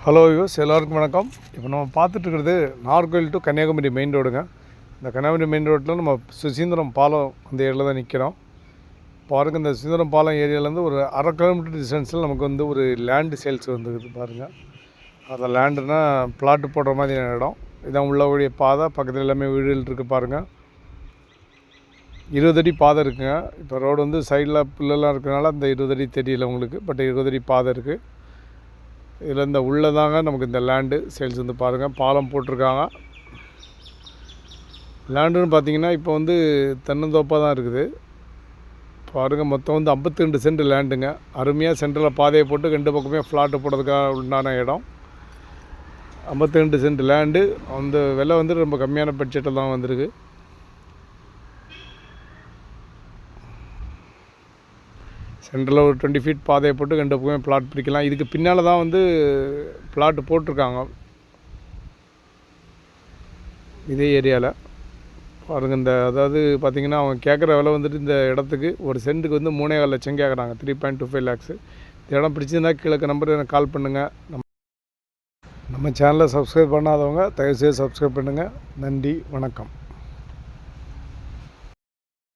Hello use எல்லாருக்கும் வணக்கம். இப்போ நம்ம பார்த்துட்ருக்கிறது நாகர்கோவில் டு கன்னியாகுமரி மெயின் ரோடுங்க. இந்த கன்னியாகுமரி மெயின் ரோட்டில் நம்ம சுசீந்திரம் பாலம் அந்த ஏரியாவில் தான் நிற்கிறோம். பாருங்கள், இந்த சுசீந்திரம் பாலம் ஏரியாவிலேருந்து ஒரு 1/2 கிலோமீட்டர் டிஸ்டன்ஸில் நமக்கு வந்து ஒரு லேண்டு சேல்ஸ் வந்துருக்குது பாருங்கள். அந்த லேண்டுனா பிளாட்டு போடுற மாதிரியான இடம். இதான் உள்ளக்கூடிய பாதை, பக்கத்தில் எல்லாமே வீடுகள் இருக்குது பாருங்கள். 20 அடி பாதை இருக்குங்க. இப்போ ரோடு வந்து சைடில் புல்லெல்லாம் இருக்கிறனால அந்த 20 அடி தெரியல உங்களுக்கு, பட் 20 அடி பாதை இருக்குது. இதில் இந்த உள்ளே தாங்க நமக்கு இந்த லேண்டு சேல்ஸ் வந்து பாருங்கள். பாலம் போட்டிருக்காங்க. லேண்டுன்னு பார்த்தீங்கன்னா இப்போ வந்து தென்னந்தோப்பாக தான் இருக்குது பாருங்கள். மொத்தம் வந்து 52 சென்ட் லேண்டுங்க. அருமையாக சென்டரில் பாதையை போட்டு 2 பக்கமே ஃப்ளாட்டு போடுறதுக்காக உண்டான இடம். 52 சென்ட் லேண்டு. அந்த விலை வந்து ரொம்ப கம்மியான பட்ஜெட்டில் தான் வந்திருக்கு. சென்டரில் ஒரு 20 ஃபீட் பாதையை போட்டு 2 பக்கமே பிளாட் பிரிக்கலாம். இதுக்கு பின்னால் தான் வந்து பிளாட்டு போட்டிருக்காங்க இதே ஏரியாவில் பாருங்கள். இந்த அதாவது பார்த்திங்கன்னா அவங்க கேட்குற விலை வந்துட்டு இந்த இடத்துக்கு ஒரு சென்ட்டுக்கு வந்து 3.25 லட்சம் கேட்குறாங்க, 3.25 லேக்ஸ். இந்த இடம் பிடிச்சிருந்தா கீழே நம்பர் எனக்கு கால் பண்ணுங்கள். நம்ம சேனலை சப்ஸ்கிரைப் பண்ணாதவங்க தயவுசெய்து சப்ஸ்கிரைப் பண்ணுங்கள். நன்றி, வணக்கம்.